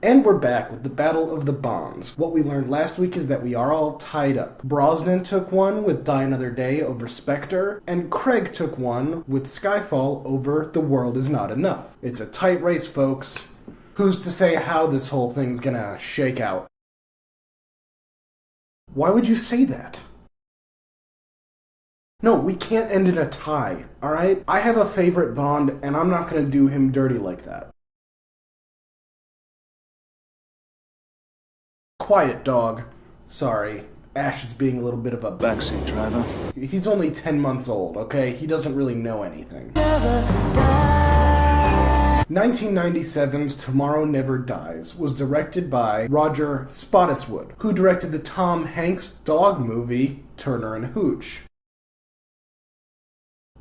And we're back with the Battle of the Bonds. What we learned last week is that we are all tied up. Brosnan took one with Die Another Day over Spectre, and Craig took one with Skyfall over The World Is Not Enough. It's a tight race, folks. Who's to say how this whole thing's gonna shake out? Why would you say that? No, we can't end in a tie, alright? I have a favorite Bond, and I'm not gonna do him dirty like that. Quiet, dog. Sorry. Ash is being a little bit of a backseat driver. He's only 10 months old, okay? He doesn't really know anything. 1997's Tomorrow Never Dies was directed by Roger Spottiswoode, who directed the Tom Hanks dog movie Turner and Hooch.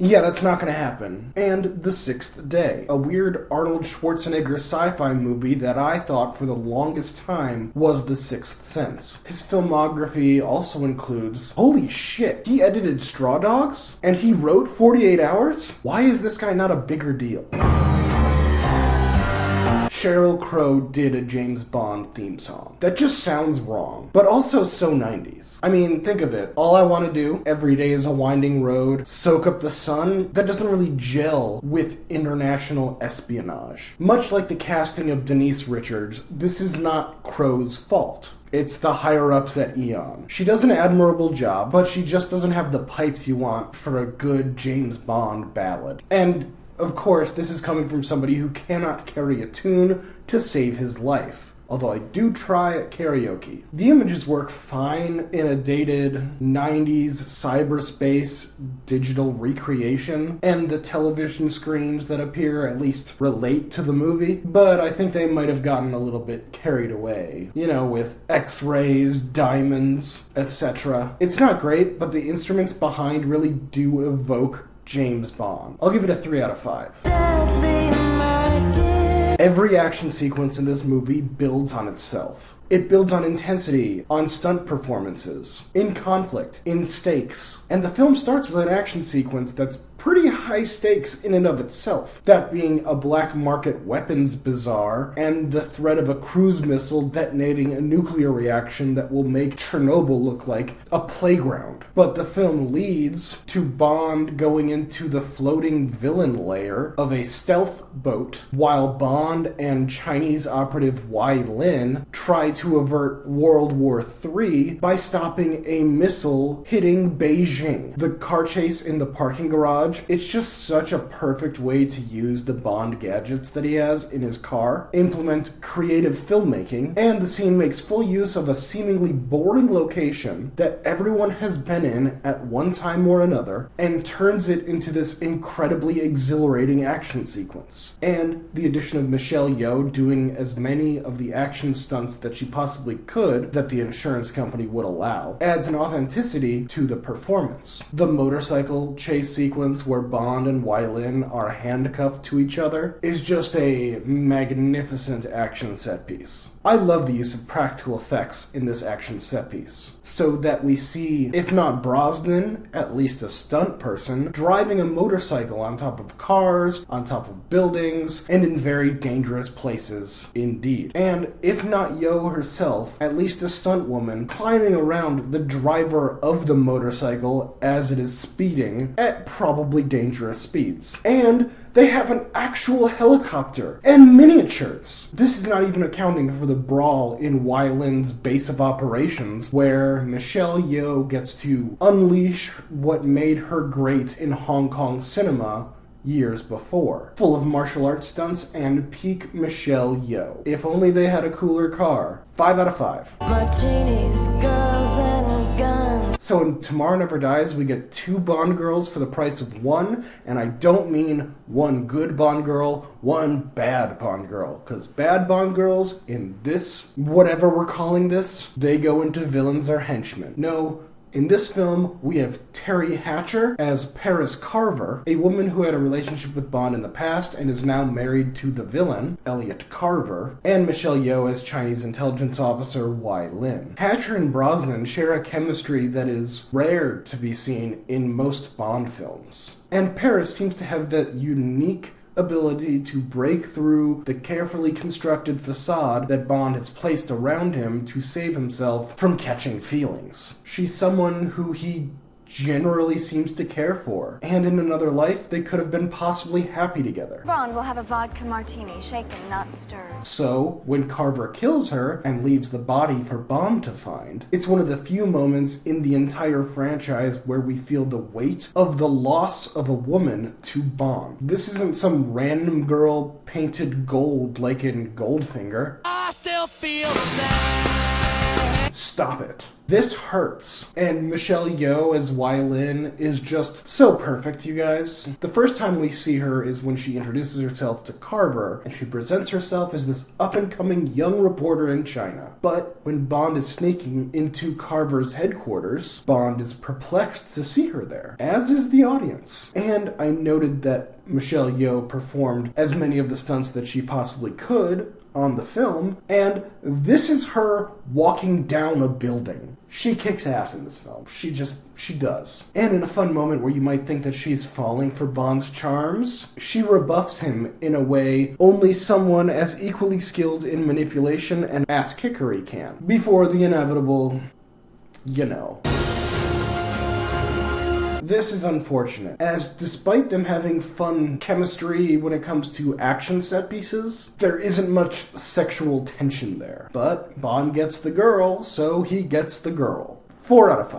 Yeah, that's not gonna happen. And The Sixth Day, a weird Arnold Schwarzenegger sci-fi movie that I thought for the longest time was The Sixth Sense. His filmography also includes, holy shit, he edited Straw Dogs? And he wrote 48 Hours? Why is this guy not a bigger deal? Sheryl Crow did a James Bond theme song. That just sounds wrong, but also so 90s. I mean, think of it. All I want to do, every day is a winding road, soak up the sun, that doesn't really gel with international espionage. Much like the casting of Denise Richards, this is not Crow's fault. It's the higher-ups at Eon. She does an admirable job, but she just doesn't have the pipes you want for a good James Bond ballad. And of course, this is coming from somebody who cannot carry a tune to save his life. Although I do try at karaoke. The images work fine in a dated 90s cyberspace digital recreation, and the television screens that appear at least relate to the movie, but I think they might have gotten a little bit carried away. You know, with X-rays, diamonds, etc. It's not great, but the instruments behind really do evoke James Bond. I'll give it a 3 out of 5. Every action sequence in this movie builds on itself. It builds on intensity, on stunt performances, in conflict, in stakes. And the film starts with an action sequence that's pretty high stakes in and of itself. That being a black market weapons bazaar and the threat of a cruise missile detonating a nuclear reaction that will make Chernobyl look like a playground. But the film leads to Bond going into the floating villain lair of a stealth boat while Bond and Chinese operative Wai Lin try to avert World War III by stopping a missile hitting Beijing. The car chase in the parking garage, it's just such a perfect way to use the Bond gadgets that he has in his car, implement creative filmmaking, and the scene makes full use of a seemingly boring location that everyone has been in at one time or another, and turns it into this incredibly exhilarating action sequence. And the addition of Michelle Yeoh doing as many of the action stunts that she possibly could that the insurance company would allow adds an authenticity to the performance. The motorcycle chase sequence where Bond and Wai Lin are handcuffed to each other is just a magnificent action set piece. I love the use of practical effects in this action set piece, so that we see, if not Brosnan, at least a stunt person, driving a motorcycle on top of cars, on top of buildings, and in very dangerous places indeed. And if not Yeoh herself, at least a stunt woman climbing around the driver of the motorcycle as it is speeding at probably dangerous speeds. And they have an actual helicopter and miniatures. This is not even accounting for the brawl in Wai Lin's base of operations, where Michelle Yeoh gets to unleash what made her great in Hong Kong cinema years before. Full of martial arts stunts and peak Michelle Yeoh. If only they had a cooler car. 5 out of 5. Martinis, girls and guns. So in Tomorrow Never Dies, we get 2 Bond girls for the price of 1, and I don't mean 1 good Bond girl, 1 bad Bond girl. Because bad Bond girls, in this, whatever we're calling this, they go into villains or henchmen. No, in this film, we have Terry Hatcher as Paris Carver, a woman who had a relationship with Bond in the past and is now married to the villain, Elliot Carver, and Michelle Yeoh as Chinese intelligence officer Wai Lin. Hatcher and Brosnan share a chemistry that is rare to be seen in most Bond films. And Paris seems to have that unique ability to break through the carefully constructed facade that Bond has placed around him to save himself from catching feelings. She's someone who he generally seems to care for, and in another life they could have been possibly happy together. Bond will have a vodka martini, shaken, not stirred. So, when Carver kills her and leaves the body for Bond to find, it's one of the few moments in the entire franchise where we feel the weight of the loss of a woman to Bond. This isn't some random girl painted gold like in Goldfinger. I still feel the same. Stop it. This hurts. And Michelle Yeoh as Wai-Lin is just so perfect, you guys. The first time we see her is when she introduces herself to Carver, and she presents herself as this up-and-coming young reporter in China. But when Bond is sneaking into Carver's headquarters, Bond is perplexed to see her there, as is the audience. And I noted that Michelle Yeoh performed as many of the stunts that she possibly could on the film, and this is her walking down a building. She kicks ass in this film. She does. And in a fun moment where you might think that she's falling for Bond's charms, she rebuffs him in a way only someone as equally skilled in manipulation and ass-kickery can, before the inevitable, you know. This is unfortunate, as despite them having fun chemistry when it comes to action set pieces, there isn't much sexual tension there. But Bond gets the girl, so he gets the girl. 4 out of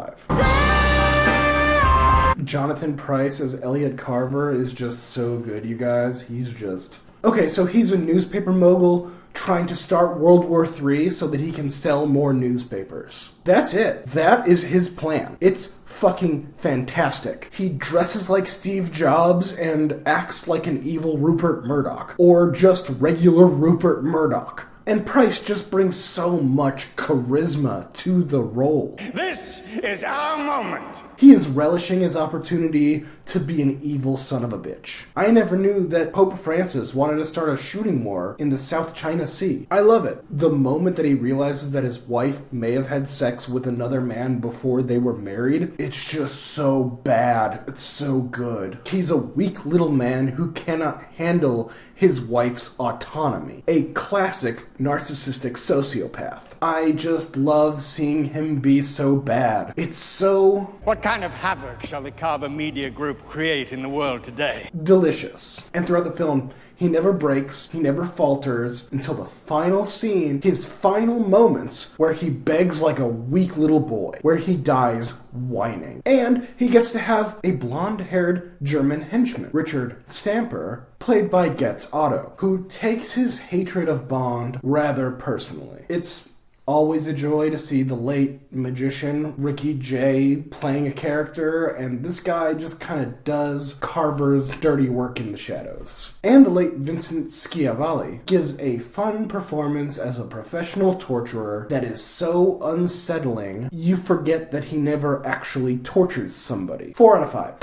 5. Jonathan Pryce as Elliot Carver is just so good, you guys. He's just... Okay, so he's a newspaper mogul trying to start World War III so that he can sell more newspapers. That's it. That is his plan. It's fucking fantastic. He dresses like Steve Jobs and acts like an evil Rupert Murdoch. Or just regular Rupert Murdoch. And Pryce just brings so much charisma to the role. This is our moment. He is relishing his opportunity to be an evil son of a bitch. I never knew that Pope Francis wanted to start a shooting war in the South China Sea. I love it. The moment that he realizes that his wife may have had sex with another man before they were married, it's just so bad. It's so good. He's a weak little man who cannot handle his wife's autonomy. A classic narcissistic sociopath. I just love seeing him be so bad. It's so... What kind of havoc shall the Carver Media Group create in the world today? delicious. And throughout the film, he never breaks, he never falters, until the final scene, his final moments, where he begs like a weak little boy, where he dies whining. And he gets to have a blonde-haired German henchman, Richard Stamper, played by Getz Otto, who takes his hatred of Bond rather personally. It's always a joy to see the late magician Ricky Jay playing a character, and this guy just kind of does Carver's dirty work in the shadows. And the late Vincent Schiavelli gives a fun performance as a professional torturer that is so unsettling, you forget that he never actually tortures somebody. 4 out of 5.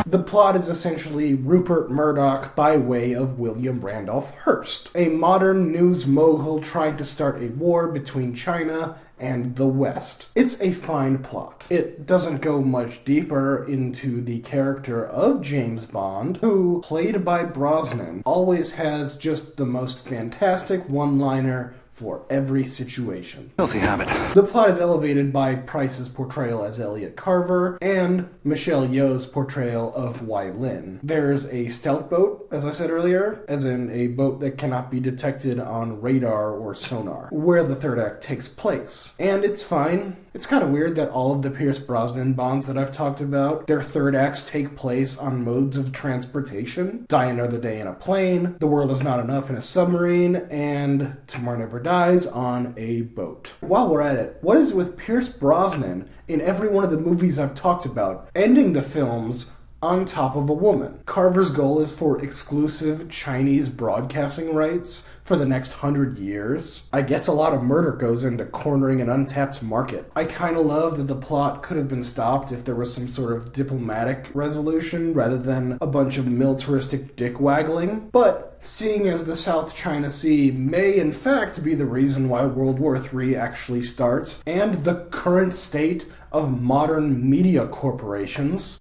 The plot is essentially Rupert Murdoch by way of William Randolph Hearst, a modern news mogul trying to start a war between China and the West. It's a fine plot. It doesn't go much deeper into the character of James Bond, who, played by Brosnan, always has just the most fantastic one-liner for every situation. Filthy habit. The plot is elevated by Pryce's portrayal as Elliot Carver and Michelle Yeoh's portrayal of Wai-Lin. There's a stealth boat, as I said earlier, as in a boat that cannot be detected on radar or sonar, where the third act takes place. And it's fine. It's kind of weird that all of the Pierce Brosnan Bonds that I've talked about, their third acts take place on modes of transportation. Die Another Day in a plane, The World Is Not Enough in a submarine, and Tomorrow Never Dies on a boat. While we're at it, what is with Pierce Brosnan in every one of the movies I've talked about, ending the films on top of a woman? Carver's goal is for exclusive Chinese broadcasting rights for the next 100 years. I guess a lot of murder goes into cornering an untapped market. I kind of love that the plot could have been stopped if there was some sort of diplomatic resolution rather than a bunch of militaristic dick-waggling. But seeing as the South China Sea may in fact be the reason why World War III actually starts, and the current state of modern media corporations,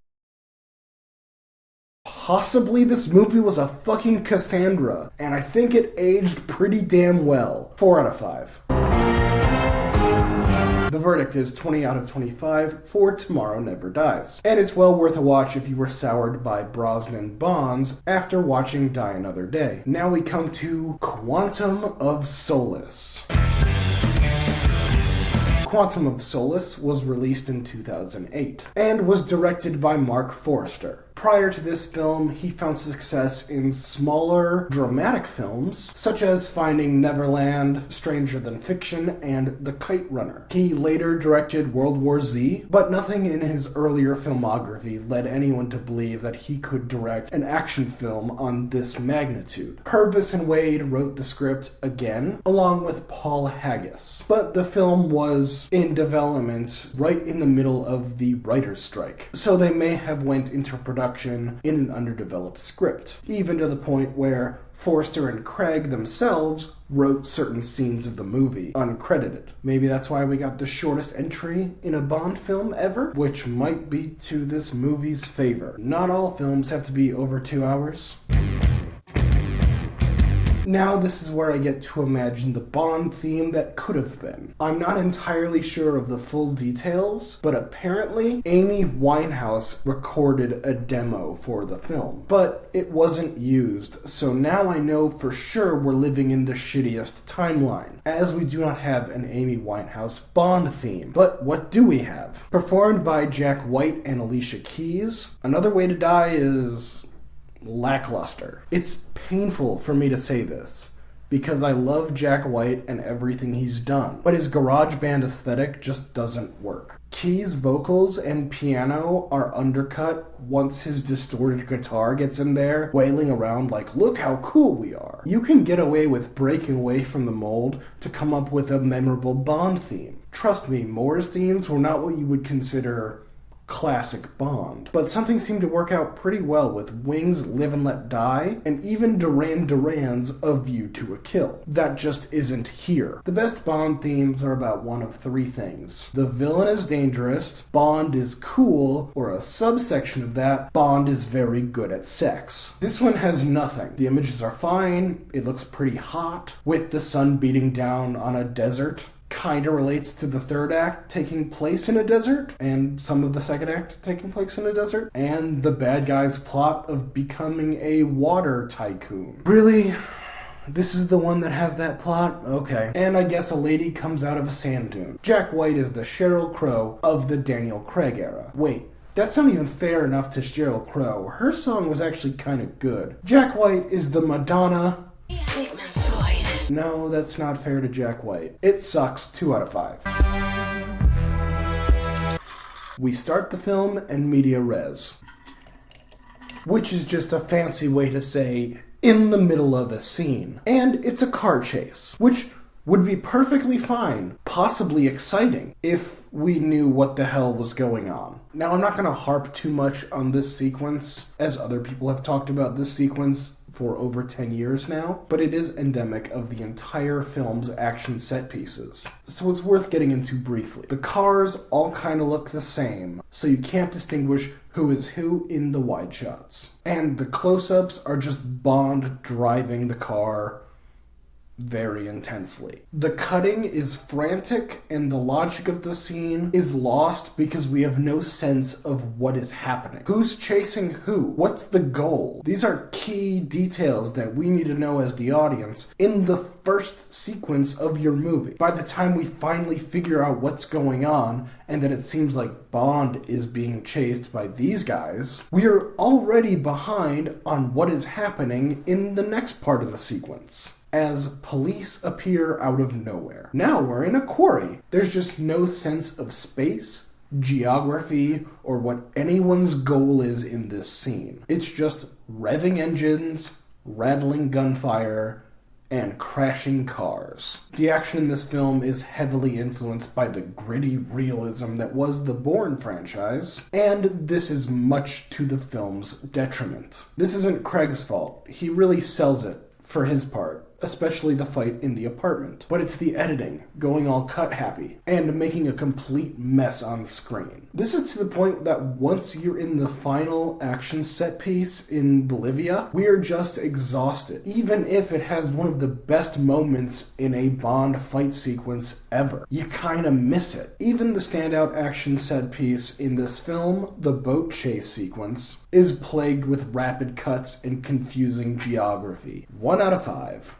Possibly this movie was a fucking Cassandra, and I think it aged pretty damn well. 4 out of 5. The verdict is 20 out of 25 for Tomorrow Never Dies. And it's well worth a watch if you were soured by Brosnan Bonds after watching Die Another Day. Now we come to Quantum of Solace. Quantum of Solace was released in 2008 and was directed by Mark Forster. Prior to this film, he found success in smaller, dramatic films, such as Finding Neverland, Stranger Than Fiction, and The Kite Runner. He later directed World War Z, but nothing in his earlier filmography led anyone to believe that he could direct an action film on this magnitude. Purvis and Wade wrote the script again, along with Paul Haggis. But the film was in development right in the middle of the writer's strike, so they may have went into production in an underdeveloped script, even to the point where Forster and Craig themselves wrote certain scenes of the movie uncredited. Maybe that's why we got the shortest entry in a Bond film ever, which might be to this movie's favor. Not all films have to be over 2 hours. Now this is where I get to imagine the Bond theme that could have been. I'm not entirely sure of the full details, but apparently Amy Winehouse recorded a demo for the film. But it wasn't used, so now I know for sure we're living in the shittiest timeline, as we do not have an Amy Winehouse Bond theme. But what do we have? Performed by Jack White and Alicia Keys, Another Way to Die is lackluster. It's painful for me to say this, because I love Jack White and everything he's done, but his garage band aesthetic just doesn't work. Keys' vocals and piano are undercut once his distorted guitar gets in there, wailing around like, look how cool we are. You can get away with breaking away from the mold to come up with a memorable Bond theme. Trust me, Moore's themes were not what you would consider classic Bond, but something seemed to work out pretty well with Wings' Live and Let Die, and even Duran Duran's A View to a Kill. That just isn't here. The best Bond themes are about one of 3 things. The villain is dangerous, Bond is cool, or a subsection of that, Bond is very good at sex. This one has nothing. The images are fine, it looks pretty hot, with the sun beating down on a desert. Kinda relates to the third act taking place in a desert, and some of the second act taking place in a desert, and the bad guy's plot of becoming a water tycoon. Really? This is the one that has that plot? Okay. And I guess a lady comes out of a sand dune. Jack White is the Sheryl Crow of the Daniel Craig era. Wait, that's not even fair enough to Sheryl Crow. Her song was actually kinda good. Jack White is the Madonna. No, that's not fair to Jack White. It sucks. 2 out of 5. We start the film in media res, which is just a fancy way to say in the middle of a scene. And it's a car chase, which would be perfectly fine, possibly exciting, if we knew what the hell was going on. Now, I'm not going to harp too much on this sequence, as other people have talked about this sequence for over 10 years now, but it is endemic of the entire film's action set pieces, so it's worth getting into briefly. The cars all kind of look the same, so you can't distinguish who is who in the wide shots. And the close-ups are just Bond driving the car very intensely. The cutting is frantic, and the logic of the scene is lost because we have no sense of what is happening. Who's chasing who? What's the goal? These are key details that we need to know as the audience in the first sequence of your movie. By the time we finally figure out what's going on, and that it seems like Bond is being chased by these guys, we are already behind on what is happening in the next part of the sequence, as police appear out of nowhere. Now we're in a quarry. There's just no sense of space, geography, or what anyone's goal is in this scene. It's just revving engines, rattling gunfire, and crashing cars. The action in this film is heavily influenced by the gritty realism that was the Bourne franchise, and this is much to the film's detriment. This isn't Craig's fault. He really sells it for his part, especially the fight in the apartment. But it's the editing, going all cut happy, and making a complete mess on screen. This is to the point that once you're in the final action set piece in Bolivia, we're just exhausted, even if it has one of the best moments in a Bond fight sequence ever. You kinda miss it. Even the standout action set piece in this film, the boat chase sequence, is plagued with rapid cuts and confusing geography. 1 out of 5.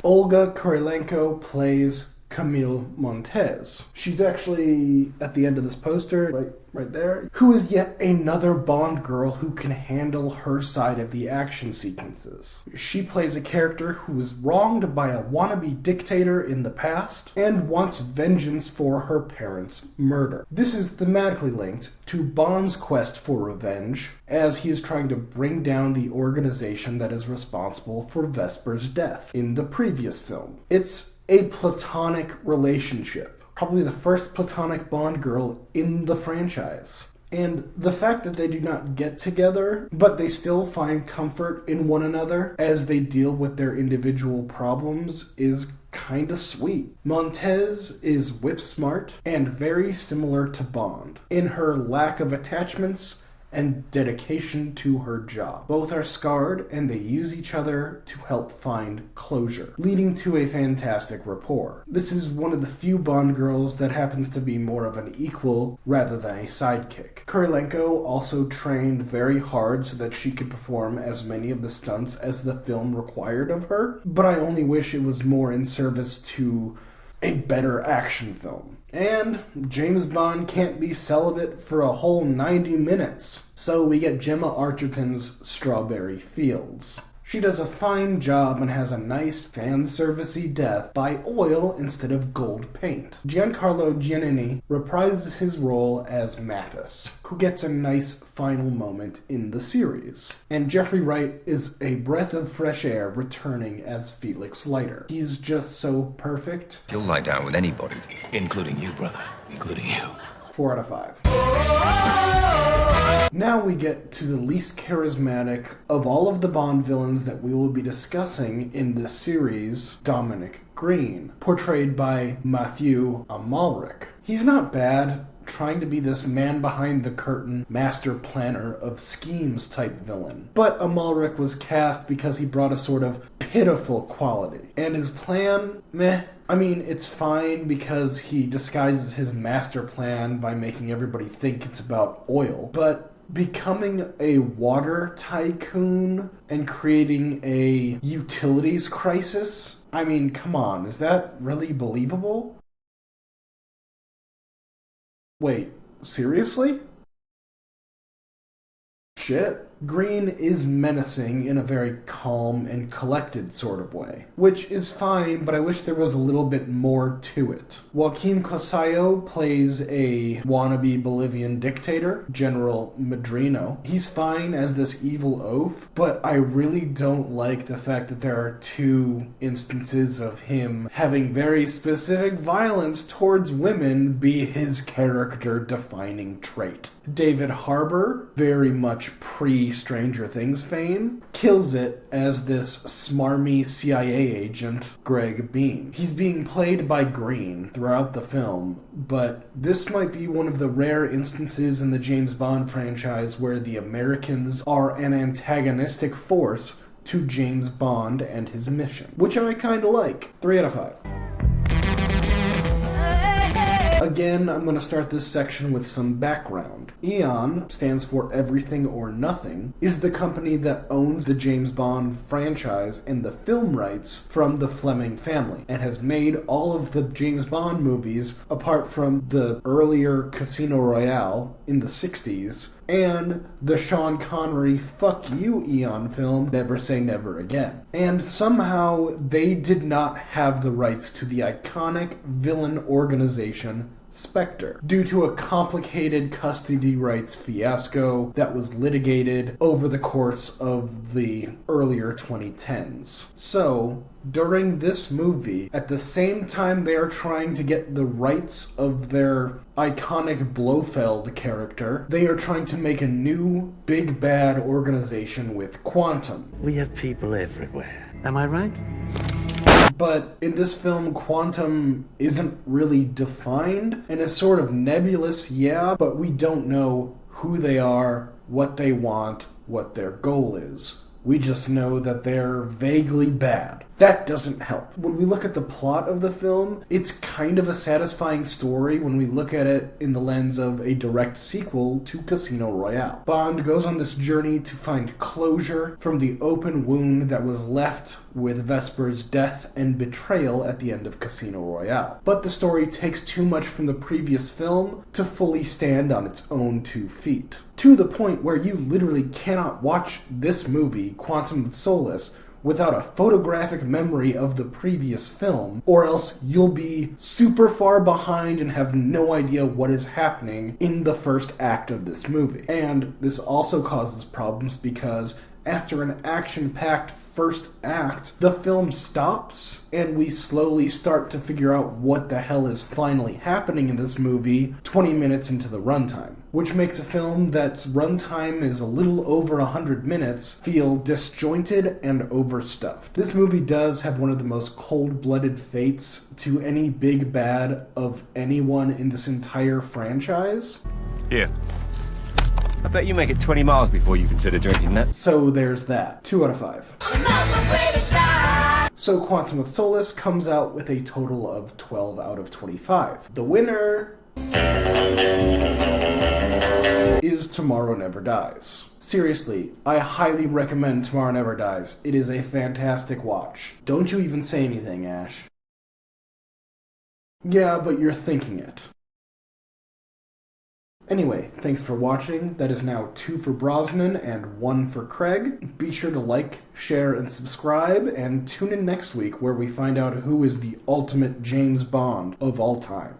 Olga Kurylenko plays Camille Montez. She's actually at the end of this poster, right there, who is yet another Bond girl who can handle her side of the action sequences. She plays a character who was wronged by a wannabe dictator in the past and wants vengeance for her parents' murder. This is thematically linked to Bond's quest for revenge, as he is trying to bring down the organization that is responsible for Vesper's death in the previous film. It's a platonic relationship. Probably the first platonic Bond girl in the franchise. And the fact that they do not get together, but they still find comfort in one another as they deal with their individual problems is kinda sweet. Montez is whip smart and very similar to Bond in her lack of attachments and dedication to her job. Both are scarred and they use each other to help find closure, leading to a fantastic rapport. This is one of the few Bond girls that happens to be more of an equal rather than a sidekick. Kurylenko also trained very hard so that she could perform as many of the stunts as the film required of her, but I only wish it was more in service to a better action film. And James Bond can't be celibate for a whole 90 minutes. So we get Gemma Arterton's Strawberry Fields. She does a fine job and has a nice fan-servicey death by oil instead of gold paint. Giancarlo Giannini reprises his role as Mathis, who gets a nice final moment in the series. And Jeffrey Wright is a breath of fresh air returning as Felix Leiter. He's just so perfect. He'll lie down with anybody, including you, brother. Including you. 4 out of 5. Now we get to the least charismatic of all of the Bond villains that we will be discussing in this series, Dominic Green, portrayed by Matthew Amalric. He's not bad, trying to be this man behind the curtain, master planner of schemes type villain. But Amalric was cast because he brought a sort of pitiful quality. And his plan, meh. I mean, it's fine because he disguises his master plan by making everybody think it's about oil, but becoming a water tycoon and creating a utilities crisis? I mean, come on, is that really believable? Wait, seriously? Shit. Green is menacing in a very calm and collected sort of way, which is fine, but I wish there was a little bit more to it. Joaquin Cosayo plays a wannabe Bolivian dictator, General Madrino. He's fine as this evil oaf, but I really don't like the fact that there are 2 instances of him having very specific violence towards women be his character-defining trait. David Harbour, very much pre-Stranger Things fame, kills it as this smarmy CIA agent, Greg Bean. He's being played by Green throughout the film, but this might be one of the rare instances in the James Bond franchise where the Americans are an antagonistic force to James Bond and his mission, which I kinda like. 3 out of 5. Again, I'm going to start this section with some background. Eon stands for Everything or Nothing, is the company that owns the James Bond franchise and the film rights from the Fleming family, and has made all of the James Bond movies apart from the earlier Casino Royale in the 60s, and the Sean Connery Fuck You Eon film, Never Say Never Again. And somehow they did not have the rights to the iconic villain organization Spectre, due to a complicated custody rights fiasco that was litigated over the course of the earlier 2010s. So, during this movie, at the same time they are trying to get the rights of their iconic Blofeld character, they are trying to make a new big bad organization with Quantum. We have people everywhere. Am I right? But in this film, Quantum isn't really defined and is sort of nebulous, yeah, but we don't know who they are, what they want, what their goal is. We just know that they're vaguely bad. That doesn't help. When we look at the plot of the film, it's kind of a satisfying story when we look at it in the lens of a direct sequel to Casino Royale. Bond goes on this journey to find closure from the open wound that was left with Vesper's death and betrayal at the end of Casino Royale. But the story takes too much from the previous film to fully stand on its own 2 feet. To the point where you literally cannot watch this movie, Quantum of Solace, without a photographic memory of the previous film, or else you'll be super far behind and have no idea what is happening in the first act of this movie. And this also causes problems because after an action-packed first act, the film stops and we slowly start to figure out what the hell is finally happening in this movie 20 minutes into the runtime, which makes a film that's runtime is a little over 100 minutes feel disjointed and overstuffed. This movie does have one of the most cold-blooded fates to any big bad of anyone in this entire franchise. Here. I bet you make it 20 miles before you consider drinking that. So there's that. 2 out of 5. So Quantum of Solace comes out with a total of 12 out of 25. The winner is Tomorrow Never Dies. Seriously, I highly recommend Tomorrow Never Dies. It is a fantastic watch. Don't you even say anything, Ash. Yeah, but you're thinking it. Anyway, thanks for watching. That is now 2 for Brosnan and 1 for Craig. Be sure to like, share, and subscribe, and tune in next week where we find out who is the ultimate James Bond of all time.